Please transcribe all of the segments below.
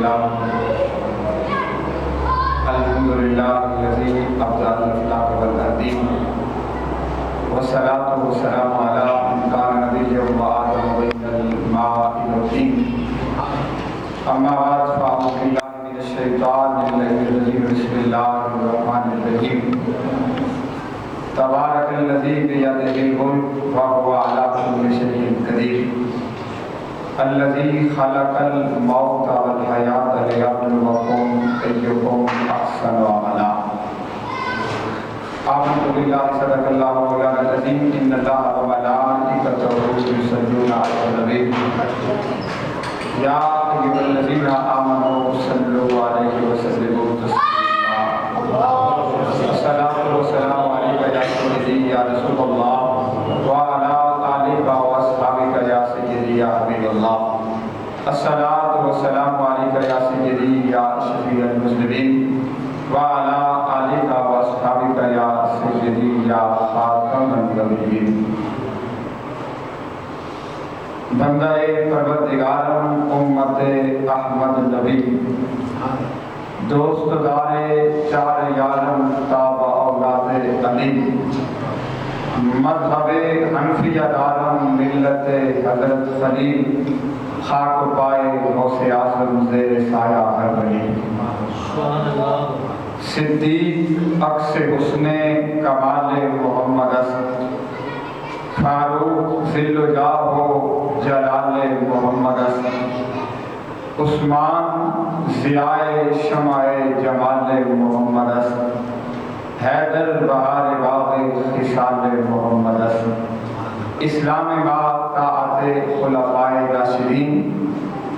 لله الذي أبدأ الأخلاق والتهذيب والصلاة والسلام على من كان نبيا وآدم بين الماء والطين أما بعد فأعوذ بالله من الشيطان الرجيم بسم الله الرحمن الرحيم تبارك الذي بيده الملك وهو على كل شيء قدير الذي خلق الموت والحياة ليبلوكم أيكم أحسن عملا آمنت بالله صدق الله مولانا العظيم إن الله وملائكته يصلون على النبي يا أيها الذين آمنوا صلوا عليه وسلموا تسليما الصلاة والسلام عليك يا سيدي يا رسول الله وعلى آلك وأصحابك يا سيدي يا حبيب الله الصلاة والسلام عليك يا سيدي يا شفيع المسلمين وعلى آلك وأصحابك يا سيدي يا خاتم النبيين بندہ پروردگارم امت احمد نبی دوست دار چار یارم تابع اولاد علی مذہب حنفیہ دارم ملت حضرت خلیل خاک پائے غوث اعظم زیر سایہ ہر بلی صدیق عکس حسن کمال محمد است فاروق ذل و جاہ و جلال محمد است عثمان ضیاء شمع جمال محمد است حیدر بہار باغ خصال محمد است اسلام ما طاعت خلفاء راشدین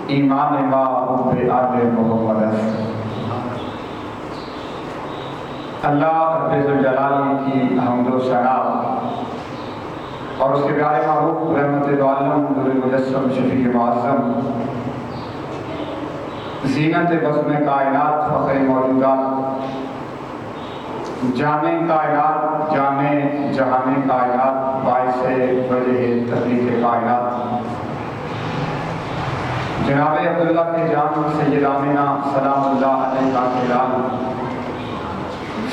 ایمان ما حب آل محمد است اللہ رب الجلال کی حمد و ثنا اور اس کے پیارے محبوب رحمت عالم نور المجسم شفیع معظم زینت بزم کائنات فخر موجودات جامع کائنات جامع جہان کائنات باعث وجہ تخلیق کائنات جناب عبداللہ کے جان سید آمینہ سلام اللہ علیہ کا اعلان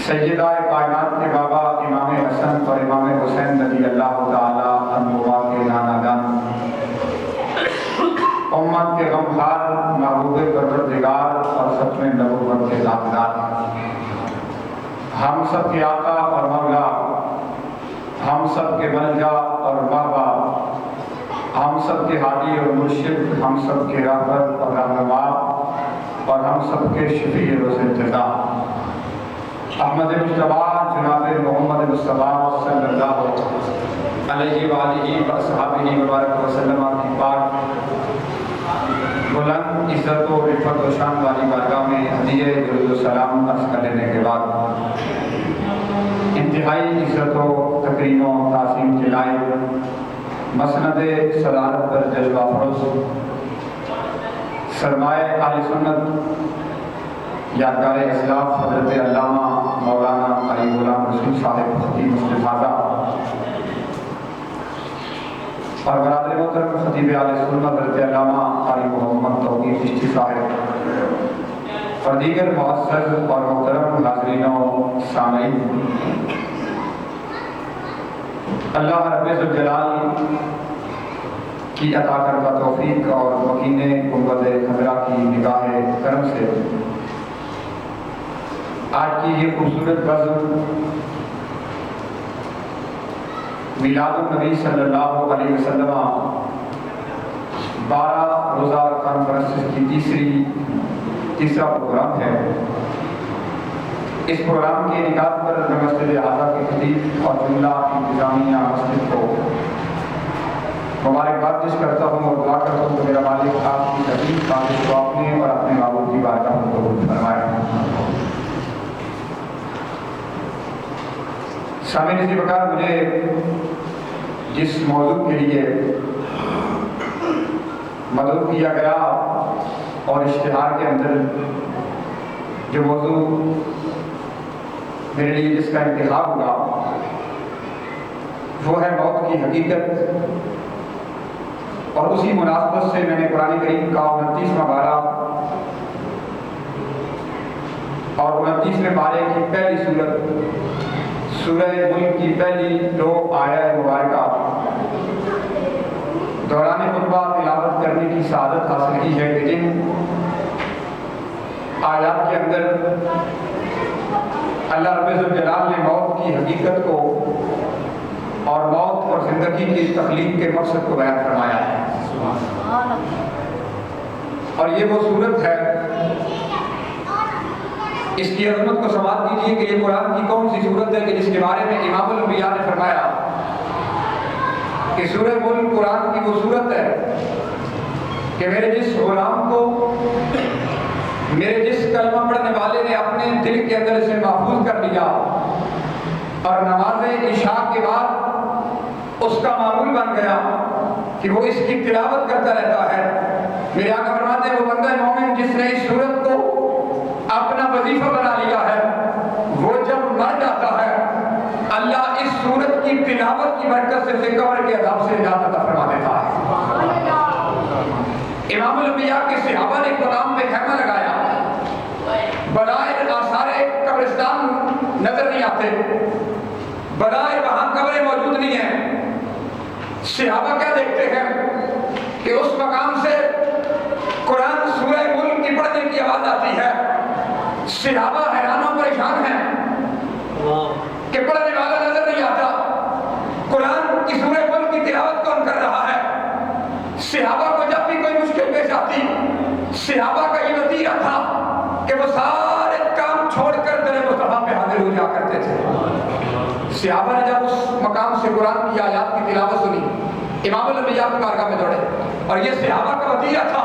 سیدہ کائنات کے بابا امام حسن اور امام حسین رضی اللہ تعالی عنہما کے نانا جان امت کے غمخوار محبوب پروردگار اور ختم نبوت کے دامدار ہم سب کے آقا اور مولا ہم سب کے ملجا اور بابا ہم سب کے ہادی اور مرشد ہم سب کے رہبر اور رہنما اور ہم سب کے شفیع روز جزا احمد مصطفیٰ جناب محمد مصطفیٰ صلی اللہ علیہ وآلہ وصحبہ مبارک وسلم کی پاک بلند عزت و رفعت و شان والی بارگاہ میں ہدیہ درود و سلام عرض کر لینے کے بعد انتہائی عزت و تکریم و تعظیم کے لائق مسند صدارت پر جذبہ فروز سرمایہ اہل سنت یادگار اسلاف حضرت علامہ مولانا علی غلام رسول صاحب خطیب مسجد خواجہ اور برادر محترم خطیب اہل سنت حضرت علامہ علی محمد توقیر چشتی صاحب اور دیگر معزز اور محترم حاضرین و سامعین، اللہ رب الجلال کی عطا کردہ توفیق اور مکین قوت خضرا کی نگاہ کرم سے آج کی یہ خوبصورت بزم میلاد النبی صلی اللہ علیہ وسلم 12 روزہ کانفرنس کی تیسرا پروگرام ہے۔ اس پروگرام کے انعقاد پر مسجد اعظم کے خطیب اور جملہ انتظامیہ مسجد کو مبارکباد پیش کرتا ہوں اور دعا کرتا ہوں کہ میرا مالک آپ کی تکلیف خواہش کو اپنے اور اپنے معبود کی بارگاہ میں قبول فرمائے۔ سامعین اسی وقت مجھے جس موضوع کے لیے مدعو کیا گیا اور اشتہار کے اندر جو موضوع میرے لیے جس کا انتخاب ہوا وہ ہے موت کی حقیقت، اور اسی مناسبت سے میں نے قرآن کریم کا 29واں پارہ اور 29ویں پارے کی پہلی سورت سورہ ملک کی پہلی 2 آیات مبارکہ دوران خطبہ تلاوت کرنے کی سعادت حاصل کی ہے کہ جن آیات کے اندر اللہ رب الجلال نے موت کی حقیقت کو اور موت اور زندگی کی تخلیق کے مقصد کو بیان فرمایا ہے. اور یہ وہ صورت ہے، اس کی عظمت کو سماعت کیجیے کہ یہ قرآن کی کون سی صورت ہے کہ جس کے بارے میں امام الانبیاء نے فرمایا کہ سورہ ملک قرآن کی وہ صورت ہے کہ میرے جس غلام کو میرے جس کلمہ پڑھنے والے نے اپنے دل کے اندر اسے محفوظ کر لیا اور نماز عشاء کے بعد اس کا معمول بن گیا کہ وہ اس کی تلاوت کرتا رہتا ہے. میرے آقا فرماتے ہیں وہ بندہ مومن جس نے اس صورت کو اپنا وظیفہ بنا لیا ہے، وہ جب مر جاتا ہے اللہ اس صورت کی تلاوت کی برکت سے اسے قبر کے عذاب سے نجات عطا فرما دیتا ہے. امام الانبیاء کے صحابہ نے غلام پہ خیمہ لگایا، بظاہر آثار قبرستان نظر نہیں آتے، بظاہر وہاں قبریں موجود نہیں ہیں. صحابہ کیا دیکھتے ہیں کہ اس مقام سے قرآن سورہ ملک کی پڑھنے کی آواز آتی ہے. صحابہ حیران و پریشان ہیں کہ پڑھنے والا نظر نہیں آتا، قرآن کی سورہ ملک کی تلاوت کون کر رہا ہے. صحابہ کو جب بھی کوئی مشکل پیش آتی، صحابہ کا یہ وتیرہ تھا کہ وہ سارے کام چھوڑ کر در مصطفیٰ پہ حاضر ہو جا کرتے تھے. صحابہ نے جب اس مقام سے قرآن کی آیات کی تلاوت سنی، امام الانبیاء کی بارگاہ میں دوڑے. اور یہ صحابہ کا وتیرہ تھا،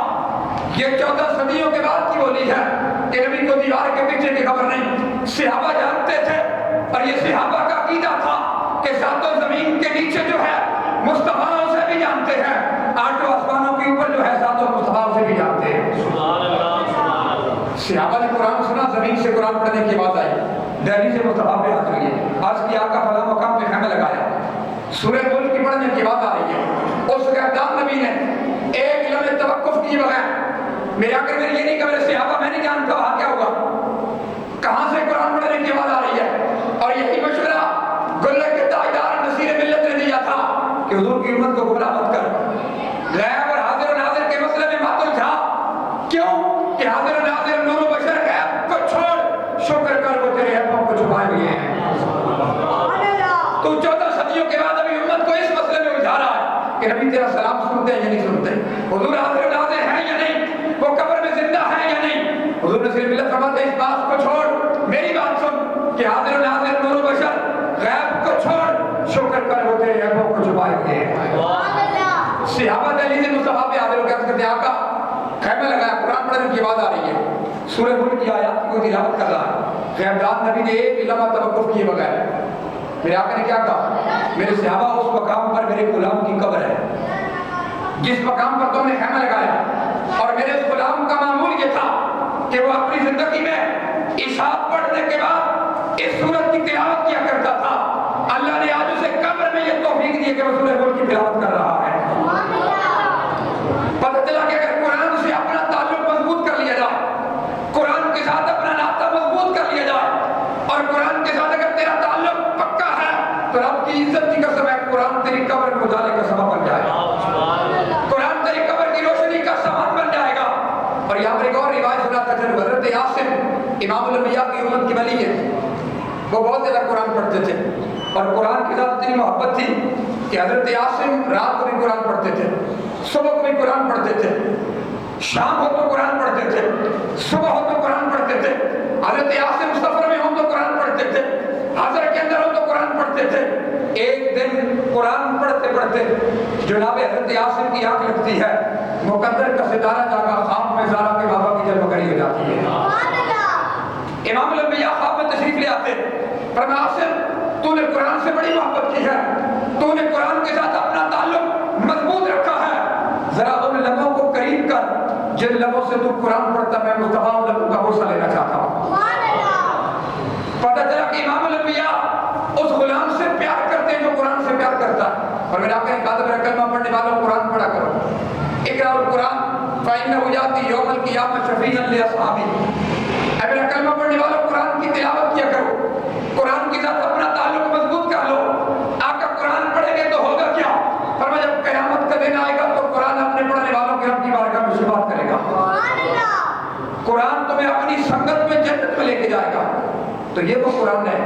یہ 14 صدیوں کے بعد کی بولی ہے کہ نبی کو دیوار کے پیچھے کی خبر نہیں. صحابہ جانتے تھے اور یہ صحابہ کا عقیدہ تھا کہ ساتوں زمین کے نیچے جو ہے مصطفیٰ اسے بھی جانتے ہیں، آٹھوں آسمانوں کے اوپر جو ہے ساتوں مصطفیٰ اسے بھی جانتے ہیں. صحابہ نے قرآن سنا، زمین سے قرآن پڑھنے کی آواز آئی، دہلی سے مصطفیٰ پہ حاضر ہوئے، آج کی آقا فلاں مقام پہ خیمہ لگایا، سورہ ملک کی پڑھنے کی آواز آ رہی ہے. اس گردان نبی نے ایک لمحے توقف کیے بغیر، میرے آقا نے یہ نہیں کہا میرے صحابہ میں نہیں جانتا وہاں کیا ہوا، کہاں سے قرآن پڑھنے کی آواز آ رہی ہے. اور یہی مشورہ گلے کے تاجدار نصیر ملت نے دیا تھا کہ حضور کی امت کو گمراہ مت کر، غیب اور حاضر و ناظر کے مسئلے میں مت الجھا. کیوں کہ حاضر و ناظر نور و بشر غیب کو چھوڑ، شکر کر وہ تیرے عیبوں کو چھپائے ہوئے ہیں. تو 14 صدیوں کے بعد ابھی امت کو اس مسئلے میں الجھا رہا ہے کہ نبی تیرا سلام سنتے ہیں یا نہیں سنتے، حضور حاضر و ناظر ہیں یا نہیں، وہ قبر میں زندہ ہیں یا نہیں. حضور نصیر ملت فرماتے ہیں اس بات کو چھوڑ، میری بات سن کہ حاضر و ناظر نور و بشر غیب کو چھوڑ، شکر کر وہ تیرے عیبوں کو چھپائے ہوئے ہیں. صحابہ دہلی سے مصطفیٰ پہ حاضر ہو کے کہتے ہیں آقا خیمہ لگایا، قرآن پڑھنے کی آواز آ رہی ہے، سورہ ملک کی آیات کی کوئی تلاوت کر رہا ہے. خیمدان نبی نے ایک لمحہ توقف کیے بغیر، میرے آقا نے کیا کہا، میرے صحابہ اس مقام پر میرے غلام کی قبر ہے جس مقام پر تم نے خیمہ لگایا، اور میرے اس غلام کا معمول یہ تھا کہ وہ اپنی زندگی میں عشاء پڑھنے کے بعد اس سورت کی تلاوت کیا کرتا تھا. اللہ نے آج اسے قبر میں یہ توفیق دی کہ وہ سورہ ملک کی تلاوت کر رہا ہے. پتہ چلا کہ اگر قرآن سے اپنا تعلق مضبوط کر لیا جائے، قرآن کے ساتھ اپنا ناطہ مضبوط کر لیا جائے، اور قرآن کے ساتھ اگر تیرا تعلق پکا ہے تو رب کی عزت کی قسم ہے قرآن تیری قبر میں اجالے کا سبب بن جائے گا، قرآن تیری قبر کی روشنی کا سامان بن جائے گا. اور یہاں پر ایک اور روایت سناتا ہے، حضرت یاسر امام الانبیاء کی امت کی ولی ہے، وہ بہت زیادہ قرآن پڑھتے تھے اور قرآن کے ساتھ اتنی محبت تھی کہ حضرت یاسر رات کو بھی قرآن پڑھتے تھے، صبح کو بھی قرآن پڑھتے تھے، شام ہو تو قرآن پڑھتے تھے، صبح ہو تو قرآن پڑھتے تھے. حضرت یاسر سفر میں ہو تو قرآن پڑھتے تھے، حضر کے اندر ہو تو قرآن پڑھتے تھے. ایک دن قرآن پڑھتے پڑھتے جناب حضرت یاسر کی آنکھ لگتی ہے، مقدر کا ستارہ جاگا خواب میں زارا کے بابا کی جلوہ گری ہو جاتی ہے. امام الانبیاء خواب میں تشریف لے آتے، فرمایا یاسر تو نے قرآن سے بڑی محبت کی ہے، تو نے قرآن کے ساتھ اپنا تعلق مضبوط رکھا ہے، ذرا ان لبوں کو قریب کر جن لبوں سے تو قرآن پڑھتا، میں مصطفیٰ لبوں کا بوسہ لینا چاہتا ہوں. پتہ چلا کہ امام الانبیاء اس غلام سے پیار کرتے ہیں جو قرآن سے پیار کرتا ہے. اور میرے آقا نے کہا تھا میرا کلمہ پڑھنے والوں قرآن پڑھا کرو، اقرأ القرآن فإنه يأتي يوم القيامة شفيعا لأصحابه. اے میرا کلمہ پڑھنے والوں تو یہ وہ قرآن ہے،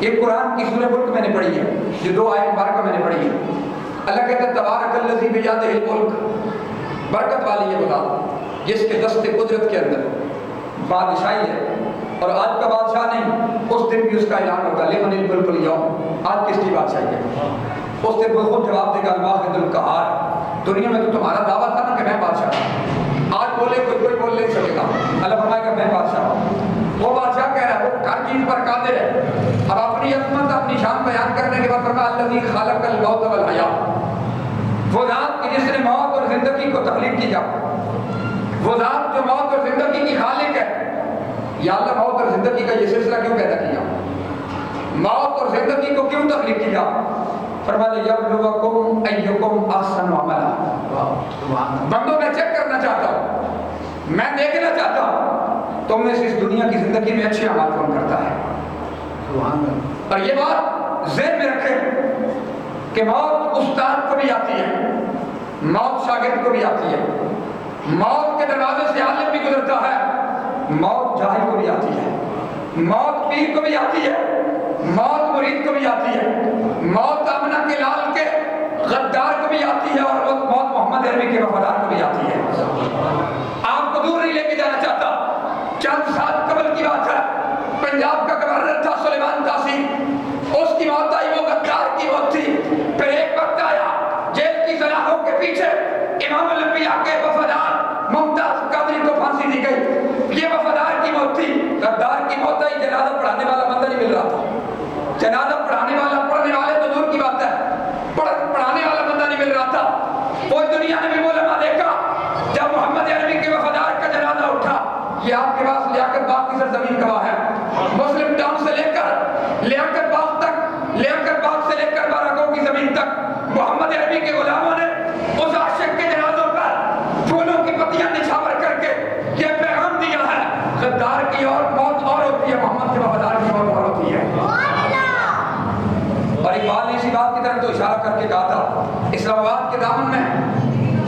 یہ قرآن کی سورہ ملک میں نے پڑھی ہے، جو 2 آیت مبارکہ میں نے پڑھی ہے۔ اللہ کہتا ہے تبارک الذی بیدہ الملک، برکت والی یہ بات جس کے دست قدرت کے اندر بادشاہی ہے، اور آج کا بادشاہ نہیں، اس دن بھی اس کا اعلان ہوگا لمن الملک اليوم، آج کس کی بادشاہی ہے؟ اس دن وہ خود جواب دے گا الواحد القہار، دنیا میں تو تمہارا دعویٰ تھا نا کہ میں بادشاہ ہوں، آج بولے کوئی بول نہیں سکے گا، اللہ فرمائے گا میں بادشاہ ہوں۔ وہ بادشاہ کہہ رہا ہے، وہ ہر چیز پر قادر ہے۔ اب اپنی عظمت اپنی شان بیان کرنے کے بعد فرمایا الذی خلق الموت والحیاۃ، وہ ذات کہ جس نے موت اور زندگی کو تخلیق کیا، وہ ذات جو موت اور زندگی کی خالق ہے۔ یا اللہ موت اور زندگی کا یہ سلسلہ کیوں پیدا کیا؟ موت اور زندگی کو کیوں تخلیق کیا؟ فرمایا یبلوکم ایکم احسن عملا، بندوں میں چیک کرنا چاہتا ہوں، میں دیکھنا چاہتا ہوں تم میں سے اس دنیا کی زندگی میں اچھے اعمال کون کرتا ہے۔ اور یہ بات ذہن میں رکھیں کہ موت استاد کو بھی آتی ہے، موت شاگرد کو بھی آتی ہے، موت کے دروازے سے عالم بھی گزرتا ہے، موت جاہل کو بھی آتی ہے، موت پیر کو بھی آتی ہے، موت مرید کو بھی آتی ہے، موت آمنہ کے لال کے غدار کو بھی آتی ہے، اور موت محمد عربی کے وفادار کو بھی آتی ہے۔ آپ کو دور نہیں لے کے جانا چاہتا، چند سال قبل کی بات ہے، پنجاب کا گورنر تھا سلیمان تحصیل، اس کی موت آئی، وہ غدار کی موت تھی۔ پھر ایک وقت آیا جیل کی سلاخوں کے پیچھے امام الانبیاء کے وفادار ممتاز قادری کو پھانسی دی گئی، یہ وفادار کی موت تھی۔ غدار کی موت آئی، جنازہ پڑھانے والا بندہ نہیں مل رہا تھا، جنازہ پڑھانے والا، پڑھنے والے تو دور کی بات ہے، پڑھانے والا بندہ نہیں مل رہا تھا۔ وہ دنیا نے بھی وہ لمحہ دیکھا جب محمد عربی کے وفادار کا جنازہ اٹھا۔ یہ آپ کے پاس لیاقت باغ کی سرزمین گواہ ہے، مسلم ٹاؤن سے لے کر لیاقت باغ تک، لیاقت باغ سے لے کر بارگاہ کی زمین تک، محمد عربی کے غلاموں نے اس عاشق کے جنازوں پر پھولوں کی پتیاں نچھاور کر کے یہ پیغام دیا ہے، غدار کی اور موت اور ہوتی ہے، محمد کے وفادار کی موت اور ہوتی ہے۔ اور اقبال نے اسی بات کی طرف تو اشارہ کر کے کہا تھا، اسلام آباد کے دامن میں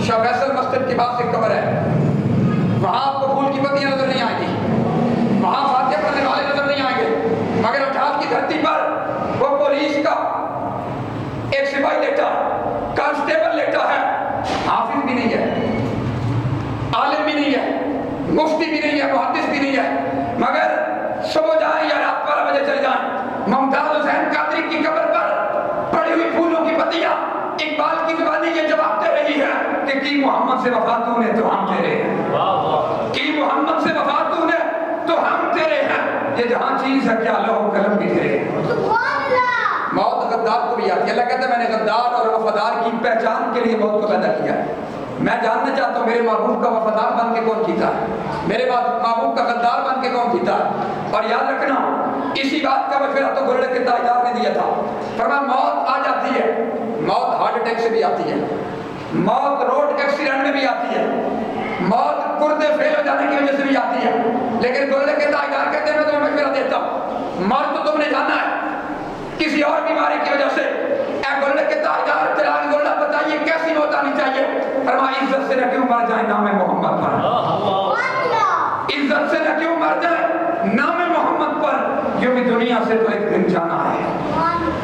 شاہ فیصل مسجد کے پاس ایک قبر ہے، وہاں آپ کو پھول کی پتیاں نظر نہیں آئیں گی، وہاں فاتحہ پڑھنے والے نظر نہیں آئیں گے، مگر اٹھاد کی دھرتی پر وہ پولیس کا ایک سپاہی لیٹا، کانسٹیبل لیٹا ہے، حافظ بھی نہیں ہے، عالم بھی نہیں ہے، مفتی بھی نہیں ہے، محدث بھی نہیں ہے، مگر صبح جائیں یا رات 12 بجے چلے جائیں، ممتاز حسین قادری کی قبر پر پڑی ہوئی پھولوں کی پتیاں اقبال کی زبانی یہ جواب دے رہی ہے کہ کی محمد سے وفا تو نے تو ہم تیرے ہیں، کی محمد سے وفا تو نے تو ہم تیرے ہیں، یہ جہاں چیز ہے کیا لوح قلم بھی تیرے ہیں۔ موت غدار کو بھی آتی ہے، اللہ کہتا ہے میں نے غدار اور وفادار کی پہچان کے لیے موت کو پیدا کیا ہے۔ میں جاننا چاہتا ہوں میرے محبوب کا وفادار بن کے کون جیتا ہے، میرے محبوب کا غدار بن کے کون جیتا ہے۔ اور یاد رکھنا اسی بات کا مشورہ تو گولڈے کے تاجدار نے دیا تھا، فرمایا موت آ جاتی ہے، موت ہارٹ اٹیک سے بھی آتی ہے، موت روڈ ایکسیڈنٹ میں بھی آتی ہے، موت گردے فیل ہو جانے کی وجہ سے بھی آتی ہے، لیکن گولڈے کے تاجدار کہتے ہیں میں تمہیں مشورہ دیتا ہوں، مر تو تم نے جانا ہے کسی اور بیماری کی وجہ سے، اے گولڈے کے تاجدار تلاش گولڈا بتائیے کیسی موت آنی چاہیے؟ فرمایا عزت سے نہ کیوں مر جائیں نام محمد پر، عزت سے نہ کیوں مر جائیں نام محمد پر، جو بھی دنیا سے تو ایک دن جانا ہے۔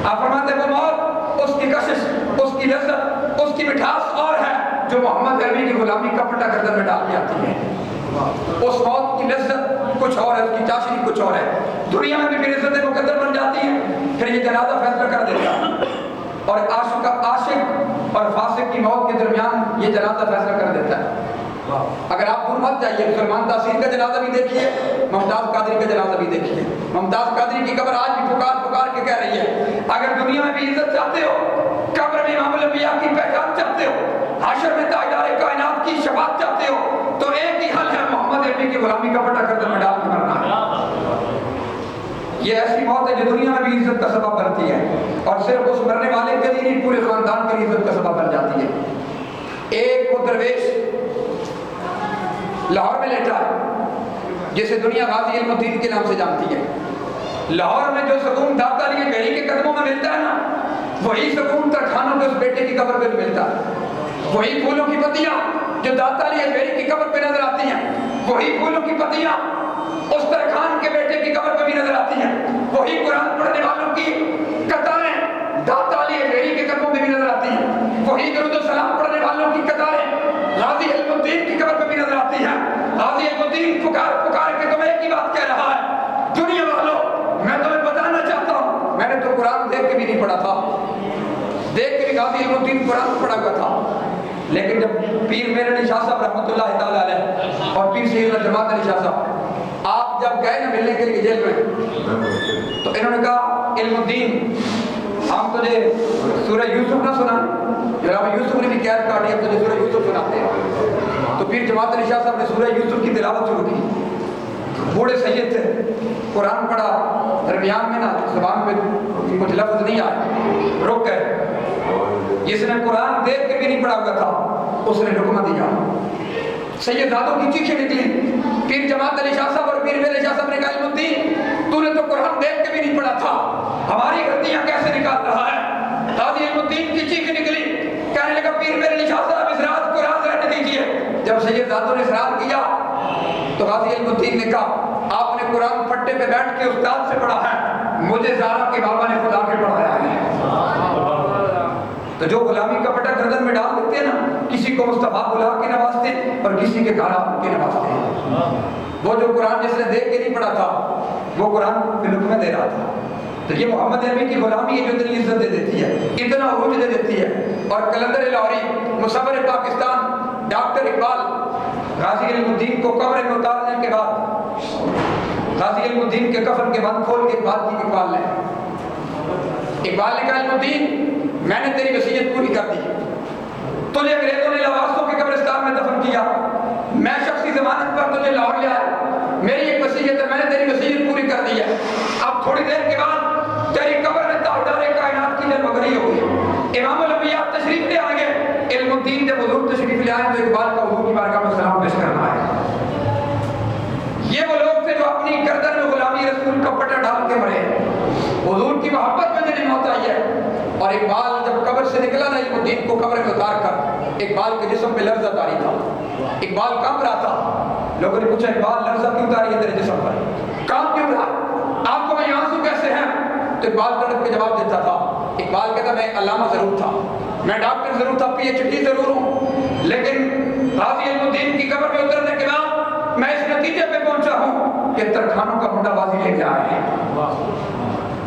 آپ فرماتے وہ موت، اس کی کشش، اس کی لذت، اس کی مٹھاس اور ہے جو محمد عربی کی غلامی کا پٹا گردن میں ڈال کے آتی ہے۔ اس موت کی لذت کچھ اور ہے، اس کی چاشنی کچھ اور ہے، دنیا میں بھی پھر عزت مقدر بن جاتی ہے، پھر یہ جنازہ فیصلہ کر دیتا ہے، اور عاشق اور فاسق کی موت کے درمیان یہ جنازہ فیصلہ کر دیتا ہے۔ اگر آپ دور مت جائیے، سلمان تحصیل کا جنازہ بھی دیکھیے، ممتاز قادری کا جنازہ بھی دیکھیے، ممتاز قادری کی قبر آج بھی پکار پکار کے کہہ رہی ہے اگر دنیا میں بھی عزت چاہتے ہو، قبر میں امام الانبیاء کی پہچان چاہتے ہو، حشر میں تاجدار کائنات کی شفاعت چاہتے ہو، تو ایک ہی حل ہے، محمد عربی کی غلامی کا پٹا گردن میں ڈال کے مرنا ہے۔ یہ ایسی موت ہے جو دنیا میں بھی عزت کا سبب بنتی ہے، اور صرف اس مرنے والے کے لیے نہیں پورے خاندان کے لیے عزت کا سبب بن جاتی ہے۔ ایک وہ درویش لاہور میں لیٹا ہے جسے دنیا غازی علم الدین کے نام سے جانتی ہے، لاہور میں جو سکون داتا علی بہری کے قدموں میں ملتا ہے نا، وہی سکون ترکھانوں کے اس بیٹے کی قبر پہ ملتا ہے، وہی پھولوں کی پتیاں جو داتا علی بہری کی قبر پہ نظر آتی ہیں، وہی پھولوں کی پتیاں اس ترکھان کے بیٹے کی قبر پہ بھی نظر آتی ہیں، وہی قرآن پڑھنے والوں کی قطاریں داتا علی اجمیری کے قدموں پہ بھی نظر آتی ہیں، وہی درود و سلام پڑھنے والوں کی قطاریں غازی علم الدین کی قبر پہ بھی نظر آتی ہیں۔ غازی علم الدین پکار پکار کے تمہیں ایک ہی بات کہہ رہا ہے، دنیا والوں میں تمہیں بتانا چاہتا ہوں، میں نے تو قرآن دیکھ کے بھی نہیں پڑھا تھا، دیکھ کے بھی غازی علم الدین قرآن پڑھا ہوا تھا، لیکن جب پیر میرے علی شاہ صاحب رحمۃ اللہ تعالیٰ علیہ اور پیر سید جماعت علی شاہ صاحب آپ جب گئے نا ملنے کے لیے جیل میں، تو انہوں نے کہا علم الدین ہم تجھے سورہ یوسف نہ سنا، جناب یوسف نے بھی قید کاٹی، اب تجھے سورہ یوسف سناتے ہیں۔ تو پیر جماعت علی شاہ صاحب نے سورہ یوسف کی تلاوت شروع کی، بوڑھے سید تھے، قرآن پڑھا، درمیان میں نا زبان پہ کچھ لفظ نہیں آئے، رک گئے، جس نے قرآن دیکھ کے بھی نہیں پڑھا ہوا تھا اس نے لقمہ دیا، سیداتوں کی چیخیں نکلی، پیر جماعت علی شاہ صاحب اور پیر میرے شاہ صاحب نے کہا علم الدین تو نے تو قرآن دیکھ کے بھی نہیں پڑھا تھا، ہماری غلطیاں کیسے نکال رہا ہے؟ غازی علم الدین کی چیخیں نکلی، کہنے لگا پیر میرے علی شاہ صاحب اس رات کو راز رہنے دیجیے۔ جب سیداتوں نے اصرار کیا تو غازی علم الدین نے کہا آپ نے قرآن پھٹے پہ بیٹھ کے استاد سے پڑھا ہے، مجھے زارا کے بابا نے خدا کے پڑھایا ہے۔ تو جو غلامی کا پٹا گردن میں ڈال دیتے ہیں نا، کسی کو مصطفیٰ بلا کے نوازتے اور کسی کے گھر کے نوازتے ہیں۔ وہ جو قرآن جس نے دیکھ کے نہیں پڑھا تھا وہ قرآن میں لقمہ دے رہا تھا۔ تو یہ محمد عربی کی غلامی ہے جو اتنی عزت دے دیتی ہے، اتنا عروج دے دیتی ہے۔ اور کلندر لاہوری مصور پاکستان ڈاکٹر اقبال غازی علم الدین کو قبر میں اتارنے کے بعد غازی علم الدین کے کفن کے بند کھول کے اقبال نے کہا علم الدین میں نے تیری وصیت پوری کر دی، تجھے انگریزوں نے لواسوں کے قبرستان میں دفن کیا، میں شخصی ضمانت پر تجھے لاہور لے آیا، میری ایک وصیت ہے، میں نے تیری وصیت پوری کر دی ہے۔ اب تھوڑی دیر کے بعد تیری قبر میں تاجدار کائنات کی جلوگری ہوگی، امام الانبیاء تشریف لے آئیں گے۔ علم الدین جب حضور تشریف لے آئیں تو اقبال کا حضور کی بارگاہ میں سلام پیش کرنا ہے۔ یہ وہ لوگ تھے جو اپنی گردن میں غلامی رسول کا پٹا ڈال کے مرے، حضور کی محبت میں جنہیں موت آئی ہے۔ اور اقبال جب قبر سے نکلا نا علم الدین کو قبر میں اتار کر، اقبال کے جسم پہ لرزہ طاری تھا، اقبال کانپ رہا تھا۔ لوگوں نے پوچھا اقبال لرزہ کیوں طاری ہے تیرے جسم پر، کانپ کیوں رہا، آپ کو میں آنسو کیسے ہیں؟ تو اقبال تڑپ کے جواب دیتا تھا، اقبال کہتا میں علامہ ضرور تھا، میں ڈاکٹر ضرور تھا، پی ایچ ڈی ضرور ہوں، لیکن غازی علم الدین کی قبر میں اترنے کے بعد میں اس نتیجے پہ پہنچا ہوں کہ ترکھانوں کا منڈا بازی لے کے آئے ہیں۔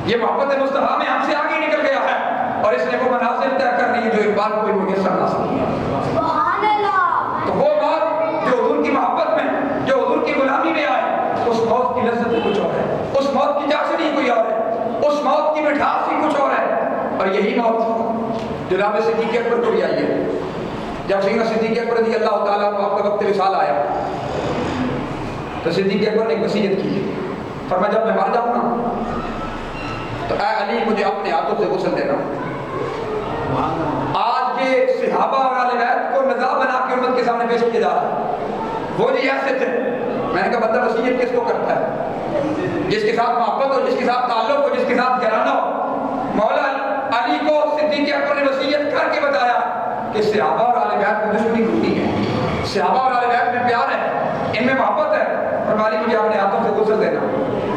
یہ محبت مصطفیٰ میں ہم سے آگے نکل گیا ہے اور اس نے وہ مناظر طے کر لی جو اقبال کو بھی میسر نہ سکی۔ تو وہ موت جو حضور کی محبت میں، جو حضور کی غلامی میں آئے، اس موت کی لذت کچھ اور ہے، اس موت کی چاشنی کوئی اور ہے، اس موت کی مٹھاس ہی کچھ اور ہے۔ اور یہی موت جناب صدیق اکبر کو بھی آئی ہے۔ جب سیدنا صدیق اکبر رضی اللہ تعالیٰ عنہ آپ کا وقت وصال آیا تو صدیق اکبر نے ایک وصیت کی، فرمایا جب میں مر جاؤں نا تو اے علی مجھے اپنے ہاتھوں سے غسل دینا۔ آج یہ صحابہ اور اہل بیت کو نزاع بنا کے امت کے سامنے پیش کیا جا رہا ہے، وہ جی ایسے تھے۔ میں نے کہا بندہ وصیت کس کو کرتا ہے؟ جس کے ساتھ محبت ہو، جس کے ساتھ تعلق ہو، جس کے ساتھ گھرانہ ہو۔ مولا علی کو صدیق اکبر نے وصیت کر کے بتایا کہ صحابہ اور اہل بیت میں دشمنی نہیں ہے، صحابہ اور اہل بیت میں پیار ہے، ان میں محبت ہے، اور علی مجھے اپنے ہاتھوں سے غسل دینا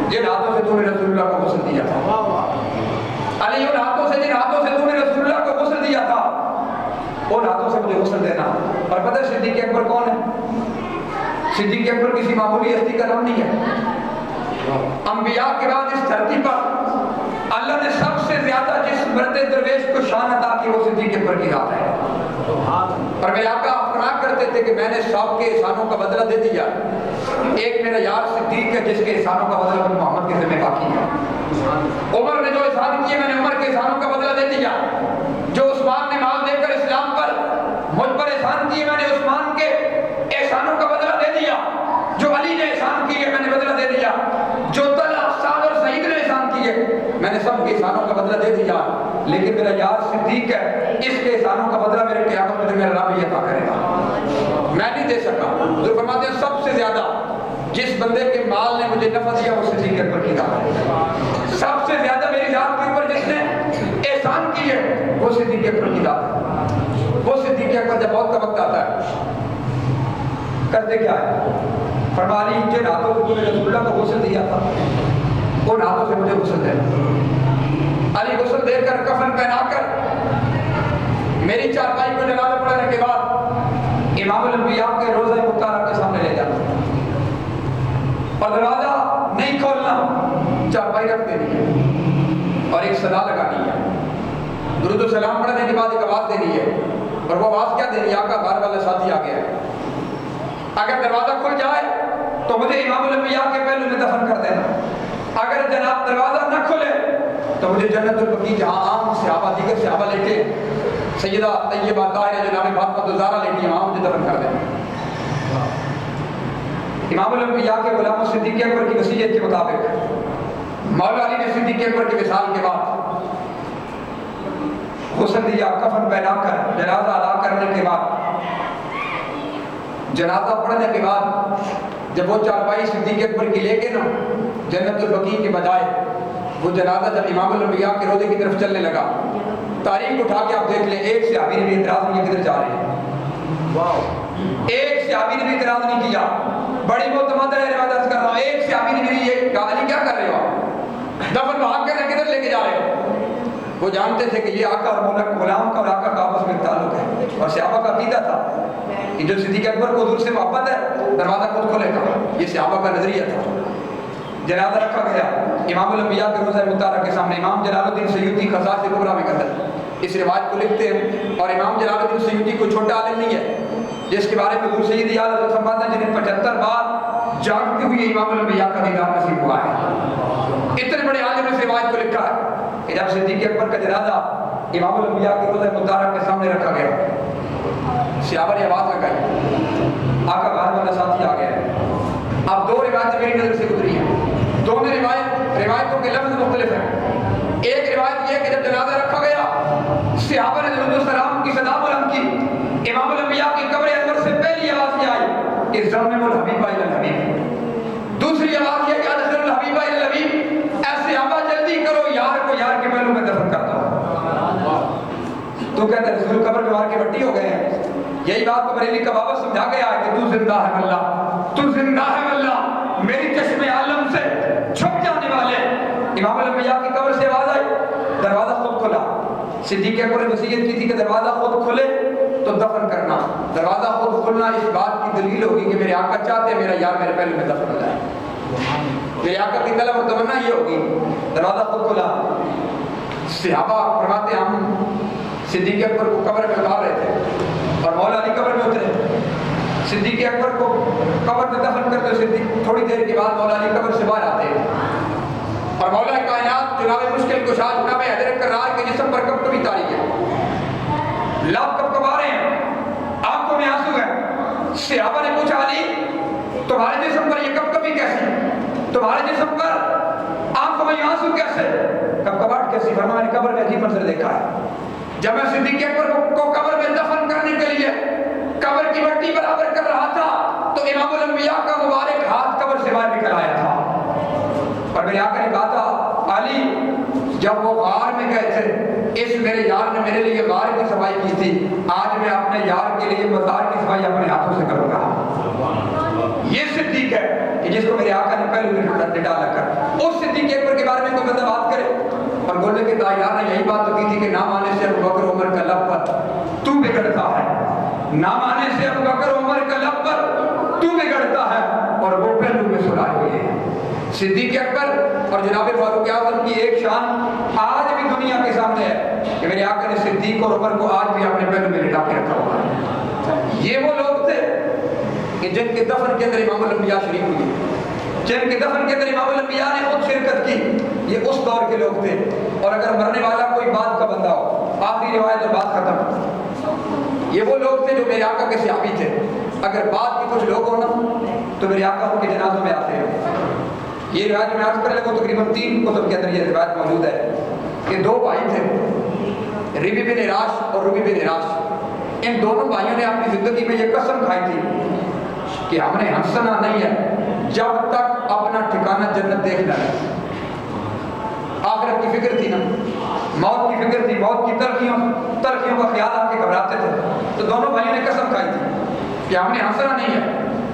جن ہاتھوں سے تو نے رسول اللہ کو غسل دیا تھا۔ علی ان ہاتھوں سے جن ہاتھوں سے تو نے رسول اللہ کو غسل دیا تھا ان ہاتھوں سے مجھے غسل دینا۔ اور پتہ ہے صدیق اکبر کون ہے؟ صدیق اکبر کسی معمولی ہستی کا نام نہیں ہے۔ انبیاء کے بعد اس دھرتی پر اللہ نے سب سے زیادہ جس مرد درویش کو شان عطا کی وہ صدیق اکبر کی ذات ہے۔ اور میرے آقا فرمایا کرتے تھے کہ میں نے 100 کے احسانوں کا بدلہ دے دیا، ایک میرا یار صدیق ہے جس کے احسانوں کا بدلہ میں محمد کے ذمہ باقی ہے۔ عمر نے جو احسان کیے میں نے عمر کے احسانوں کا بدلہ دے دیا، جو عثمان نے مال دے کر اسلام پر مجھ پر احسان کیے میں نے عثمان کے احسانوں کا بدلہ دے دیا، جو علی نے احسان کیے میں نے بدلہ دے دیا، جو طلحہ، سعد اور سعید نے احسان کیے میں نے سب کے احسانوں کا بدلہ دے دیا، لیکن میرا یار صدیق ہے، اس کے احسانوں کا بدلہ میرے قیامت میں میرا رب ہی عطا کرے گا، میں نہیں دے سکا۔ حضور فرماتے ہیں سب سے زیادہ جس بندے کے مال نے مجھے نفع دیا وہ صدیق اکبر کی ذات ہے، سب سے زیادہ میری ذات کے اوپر جس نے احسان کی ہے وہ صدیق اکبر کی ذات ہے۔ وہ صدیق اکبر جب موت کا وقت آتا ہے کرتے کیا ہے؟ فرما لی جن ہاتھوں کو تمہیں رسول اللہ کو غسل دیا تھا ان ہاتھوں سے مجھے غسل دینا۔ علی غسل دے کر کفن پہنا کر میری چارپائی کو جنازہ پڑھنے کے بعد امام الانبیاء کے روضہ مطہرہ کے سامنے لے جانا اور دروازہ نہیں کھولنا، چارپائی رکھ دینی ہے اور ایک صدا لگانی ہے، درود و سلام پڑھنے کے بعد ایک آواز دینی ہے، اور وہ آواز کیا دینی ہے؟ آقا باہر والا ساتھی آ گیا ہے۔ اگر دروازہ کھل جائے تو مجھے امام الانبیاء کے پہلو میں دفن کر دینا، اگر جناب دروازہ نہ کھلے تو مجھے جنت البقیع جہاں عام صحابہ دیگر صحابہ لیٹے، سیدہ طیبہ طاہرہ جناب فاطمہ الزہرا لیٹی ہیں، وہاں مجھے دفن کر دینا۔ امام الانبیاء کے غلام صدیق اکبر کی وصیت کے مطابق مولا علی نے صدیق اکبر کے وصال کے بعد غسل دیا، کفن پہنا کر جنازہ ادا کرنے کے بعد، جنازہ پڑھنے کے بعد جب وہ چارپائی صدیق اکبر کی لے کے نا جنت البقیع کے بجائے وہ جنازہ جب امام الانبیاء کے روضے کی طرف چلنے لگا، تاریخ اٹھا کے آپ دیکھ لیں، ایک صحابی نے بھی اعتراض نہیں کدھر جا رہے ہیں، ایک صحابی نے بھی اعتراض نہیں کیا، بڑی معتمد ہے روایت کر رہا ہوں، ایک صحابی نے بھی یہ کہا علی کیا کر رہے ہو آپ دفن وہاں کر کدھر لے کے جا رہے ہو؟ وہ جانتے تھے کہ یہ آقا اور مولا غلام کا اور آقا کا آپس میں تعلق ہے، اور صحابہ کا عقیدہ تھا کہ جو صدیق اکبر کو حضور سے محبت ہے دروازہ خود کھولے گا، یہ صحابہ کا نظریہ تھا۔ جنازہ رکھا گیا امام الانبیاء کے روضہ مطہرہ کے سامنے، امام جلال الدین سیوطی خصائص کبریٰ میں کرتے ہیں اس روایت کو لکھتے ہیں، اور امام جلال الدین سیوطی کوئی چھوٹا عالم نہیں ہے جس کے بارے میں حضور سید اعلیٰ فرماتے ہیں جنہیں 75 بار جاگتے ہوئے امام الانبیاء کا دیدار نصیب ہوا ہے۔ اتنے بڑے عالم نے اس روایت کو لکھا ہے کہ جب صدیق اکبر کا جنازہ امام الانبیاء کے روضہ مطہرہ کے سامنے رکھا گیا، صحابہ نے آواز لگائی، آقا باہر والا ساتھی آ گیا ہے۔ اب دو روایتیں میری نظر سے گزری ہیں، دونوں روایتوں کے لفظ مختلف ہیں۔ ایک روایت یہ ہے کہ جب جنازہ رکھا گیا صحابہ نے درود و سلام کی صدا بلند کی، امام الانبیاء کی قبر انور سے پہلی آواز یہ آئی کہ ضمم الحبیب الی الحبیب، دوسری آواز یہ کہ ادخل الحبیب الی الحبیب، اے صحابہ جلدی کرو یار کو یار کے پہلو میں دفن کرتا ہوں۔ تو کہتے ہیں رسول قبر میں مار کے مٹی ہو گئے ہیں، یہی بات کو بریلی کا بابا سمجھا گیا ہے کہ تو زندہ ہے واللہ، تو زندہ ہے واللہ، میری چشم عالم سے چھپ جانے والے۔ امام الانبیاء کی قبر سے آواز آئی، دروازہ خود کھلا، صدیق اکبر نے وصیت کی تھی کہ دروازہ خود کھلے تو دفن کرنا، دروازہ خود کھلنا اس بات کی دلیل ہوگی کہ میرے آقا چاہتے ہیں میرا یار میرے پہلو میں دفن ہو جائے، میرے آقا کی طلب اور تمنا یہ ہوگی۔ دروازہ خود کھلا، صحابہ فرماتے ہیں ہم صدیق اکبر کو قبر میں اتار رہے تھے اور مولا علی قبر میں اترے، صدیق اکبر کو قبر میں دفن کرتے صدیق تھوڑی دیر کے بعد مولا علی قبر سے باہر آتے ہیں اور مولا کائنات جناب مشکل کشا جناب حضرت کرار کے جسم پر کب کبھی تاری ہے، لب کب کب آ رہے ہیں، آنکھوں میں آنسو ہے۔ صحابہ نے پوچھا علی تمہارے جسم پر یہ کب کبھی کیسی، تمہارے جسم پر آنکھوں میں آنسو کیسے، کب کباٹ کیسی؟ فرمایا میں نے قبر میں عجیب منظر دیکھا ہے، جب میں صدیق اکبر کو قبر میں دفن کرنے کے لیے قبر کی مٹی برابر کر رہا تھا تو امام الانبیاء کا مبارک ہاتھ قبر سے باہر نکل آیا تھا، اور میرے آقا نے کہا تھا علی جب وہ غار میں گئے تھے اس میرے یار نے میرے لیے غار کی صفائی کی تھی، آج میں اپنے یار کے لیے مزار کی صفائی اپنے ہاتھوں سے کروں گا۔ یہ صدیق ہے کہ جس کو میرے آقا نے پہلو میں ڈالا کر، اس صدیق اکبر کے بارے میں کوئی بندہ بات کرے اور بولنے کے دائرہ نے یہی بات کی تھی کہ نہ مانے سے ابو بکر عمر کا لب پر تو بگڑتا ہے، نہ مانے سے ابو بکر عمر کا لب پر تو بگڑتا ہے، اور وہ پہلو میں سلائے ہوئے ہیں۔ صدیق اکبر اور جناب فاروق اعظم کی ایک شان آج بھی دنیا کے سامنے ہے کہ میرے آقا نے صدیق اور عمر کو آج بھی اپنے پہلو میں لٹا کے رکھا ہوا ہے۔ یہ وہ لوگ تھے کہ جن کے دفن کے اندر امام الانبیاء شریک ہوئے، جن کے دفن کے اندر امام الانبیاء نے خود شرکت کی، یہ اس دور کے لوگ تھے۔ اور اگر مرنے والا کوئی بات کا بندہ ہو، آخری روایت اور بات ختم، یہ وہ لوگ تھے جو میرے آقا کے صحابی تھے، اگر بات کے کچھ لوگ ہو نا تو میرے آقا ان کے جنازوں میں آتے ہیں۔ یہ روایت میں عرض کر لگوں تقریباً 3 کتب کے اندر یہ روایت موجود ہے کہ 2 بھائی تھے، ربی بن عراش اور ربی بن عراش، ان دونوں بھائیوں نے اپنی زندگی میں یہ قسم کھائی تھی کہ ہم نے ہنسنا نہیں ہے جب تک اپنا ٹھکانہ جنت دیکھنا ہے۔ آخرت کی فکر تھی نا، موت کی فکر تھی، موت کی تلخیوں کا خیال آ کے گھبراتے تھے، تو دونوں بھائیوں نے قسم کھائی تھی کہ ہم نے ہنسنا نہیں ہے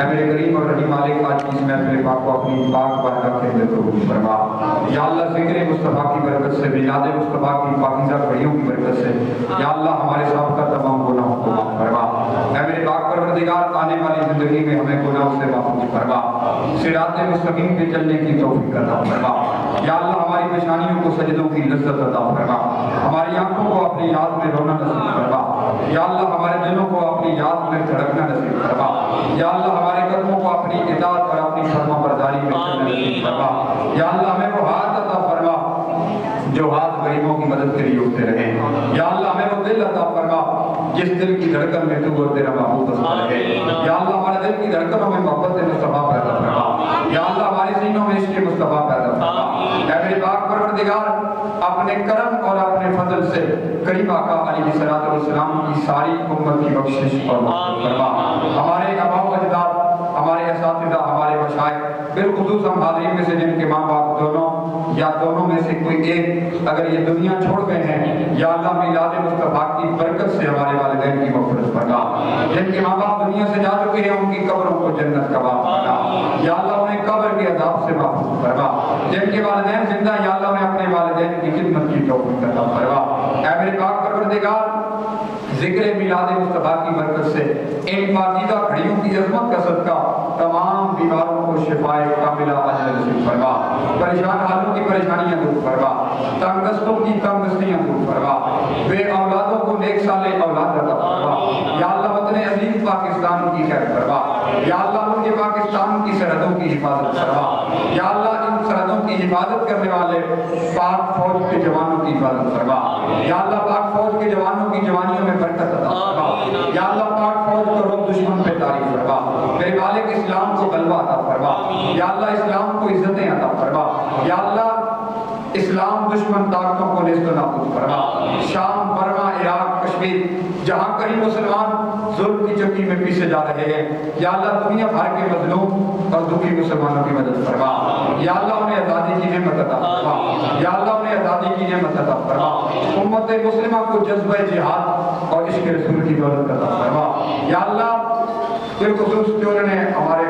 اے میرے کریم اور رحیم مالک آج کی اس محفل پاک کو اپنی پاک بارگاہ کے اندر قبول فرما۔ یا اللہ ذکر مصطفیٰ کی برکت سے، میلاد مصطفیٰ کی پاکیزہ گھڑیوں کی برکت سے یا اللہ ہمارے سابقہ تمام گناہوں کو معاف فرما۔ اے میرے پاک پروردگار آنے والی زندگی میں ہمیں گناہوں سے محفوظ فرما، صراط مستقیم پہ چلنے کی توفیق عطا فرما۔ یا اللہ ہماری پیشانیوں کو سجدوں کی لذت عطا فرما، ہماری آنکھوں کو اپنی یاد میں رونا نصیب فرما۔ یا اللہ ہمارے دلوں کو اپنی یاد میں دھڑکنا نصیب فرما۔ یا اللہ ہمارے قدموں کو اپنی اطاعت اور اپنی فرما برداری میں چلنا نصیب فرما۔ یا اللہ ہمیں وہ ہاتھ عطا فرما جو ہاتھ غریبوں کی مدد کے لیے اٹھتے رہے۔ یا اللہ ہمیں وہ دل عطا فرما جس دل کی دھڑکن میں تو اور تیرا محبوب ہنستا رہے۔ یا اللہ ہمارے دل کی دھڑکنوں میں محبت مصطفیٰ پیدا فرما۔ یا اللہ ہمارے سینوں میں عشق مصطفیٰ پیدا فرما۔ اے میرے پاک پروردگار اپنے کرم اور اپنے فضل سے کریم آقا علیہ السلام کی ساری امت کی بخشش اور مغفرت فرما۔ ہمارے آباء و اجداد، ہمارے اساتذہ، ہمارے مشائخ، بالخصوص ہم حاضرین میں سے جن کے ماں باپ دونوں یا دونوں میں سے کوئی ایک اگر یہ دنیا چھوڑ گئے ہیں، یا اللہ میلاد مصطفیٰ کی برکت سے ہمارے والدین کی مغفرت فرما۔ جن کے ماں باپ دنیا سے جا چکے ہیں ان کی قبروں کو جنت کا باغ بنا۔ یا اللہ انہیں قبر کے عذاب سے محفوظ فرما۔ جن کے والدین زندہ یا اللہ انہیں اپنے والدین کی خدمت کی توفیق عطا فرما۔ اے میرے پاک پروردگار ذکر میلاد مصطفیٰ کی برکت سے ان پاکیزہ گھڑیوں کی عظمت کا صدقہ تمام بیماروں کو شفائے کاملہ عاجلہ نصیب فرما۔ پریشان حالوں کی پریشانیاں دور فرما، تنگ دستوں کی تنگ دستیاں دور فرما، بے اولادوں کو نیک صالح اولاد عطا فرما۔ یا اللہ وطن عزیز پاکستان کی خیر فرما۔ یا اللہ ان کے پاکستان کی سرحدوں کی حفاظت فرما۔ یا اللہ ان سرحدوں کی حفاظت کرنے والے پاک فوج کے جوانوں کی حفاظت فرما۔ یا اللہ پاک فوج کے جوانوں کی جوانیوں میں برکت عطا فرما۔ یا اللہ پاک فوج کو رب دشمن پہ طاری فرما۔ میرے مالک اسلام کو غلبہ عطا فرما۔ یا اللہ اسلام کو عزتیں عطا فرما۔ یا اللہ اسلام دشمن طاقتوں کو نیست و نابود فرما۔ شام، برما، عراق، کشمیر جہاں کہیں مسلمان ظلم کی چکی میں پیچھے جا رہے ہیں، یا اللہ دنیا بھر کے مظلوم اور دکھی مسلمانوں کی مدد فرما۔ یا اللہ انہیں آزادی کی نعمت عطا فرما۔ یا اللہ انہیں آزادی کی نعمت عطا فرما۔ امت مسلمہ کو جذبہ جہاد اور عشق رسول کی دولت عطا فرما۔ یا اللہ بالخصوص جو انہوں نے ہمارے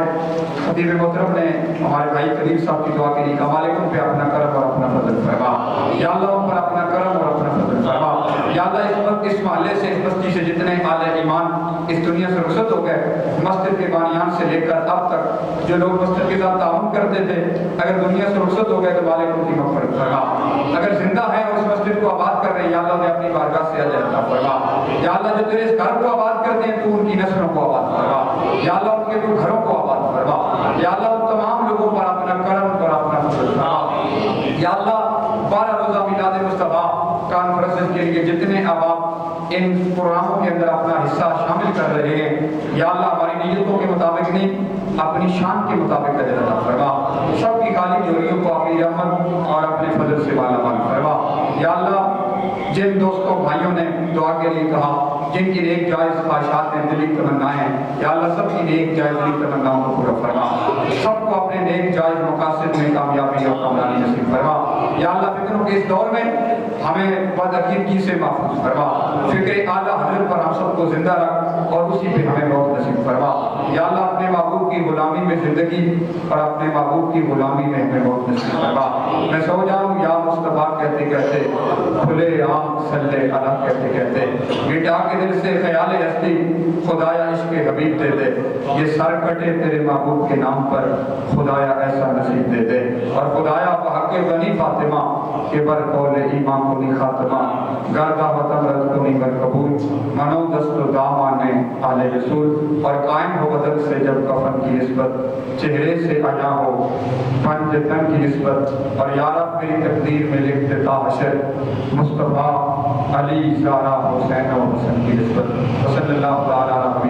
خطیب محترم نے ہمارے بھائی قدیر صاحب کی دعا کے لیے کہا مالک ان پہ اپنا کرم اور اپنا فضل فرما، یا اللہ ان پر اپنا کرم اور اپنا فضل فرما، یا اللہ اس وقت اس محلے سے اس بستی سے جتنے اہل ایمان اس دنیا سے رخصت ہو گئے، مسجد کے بانیان سے لے کر اب تک جو لوگ مسجد کے ساتھ تعاون کرتے تھے، اگر دنیا سے رخصت ہو گئے تو مالک ان کی مغفرت فرما، اگر زندہ ہے اور اس مسجد کو آباد کر رہے ہیں یا اللہ انہیں اپنی بارگاہ سے اجر عطا فرما، یا اللہ جو تیرے اس گھر کو آباد کرتے ہیں تو ان کی نسلوں کو آباد فرما، یا اللہ ان کے تو گھروں کو آباد فرما، یا اللہ ان تمام لوگوں پر اپنا کرم پر اپنا فضل فرما، یا اللہ 12 روزہ میلاد مصطفیٰ کانفرنس کے لیے جتنے احباب ان پروگراموں کے اندر اپنا حصہ شامل کر رہے ہیں، یا اللہ ہماری نیتوں کے مطابق نہیں اپنی شان کے مطابق اجر عطا فرما، سب کی خالی جوڑیوں کو اپنی رحمت اور اپنے فضل سے مالا مال فرما، یا اللہ جن دوستوں بھائیوں نے دعا کے لیے کہا، جن کی نیک جائز خواہشات ہیں دلی تمنائیں، یا اللہ سب کی نیک جائز دلی تمناؤں کو پورا فرما، سب کو اپنے نیک جائز مقاصد میں کامیابی اور کامیابی نصیب فرما، یا اللہ فتنوں کے اس دور میں ہمیں بدعقیدگی سے محفوظ فرما، فکر اعلیٰ حضرت پر ہم سب کو زندہ رکھ اور اسی پہ ہمیں موت نصیب فرما، یا اللہ اپنے محبوب کی غلامی میں زندگی اور اپنے محبوب کی غلامی میں ہمیں موت نصیب فرما، میں سو جاؤں یا مصطفیٰ کہتے کہتے کھلے آنکھ صلی اللہ کہتے کہتے مٹا کے دل سے خیال ہستی خدایا عشق حبیب دے دے، یہ سر کٹے تیرے محبوب کے نام پر خدایا ایسا نصیب دے دے، اور خدایا بحق بنی فاطمہ کے بر قول ایمان کو نی خاتمہ گردہ وطن رد کو نی بر قبول منو دست و دامان آل رسول، اور قائم ہو بدل سے جب کفن کی نسبت چہرے سے عیا ہو پنج تن کی نسبت، اور یا رب میری تقدیر میں لکھ دیتا حشر مصطفیٰ علی زارا حسین و حسن کی نسبت، صلی اللہ تعالیٰ علیہ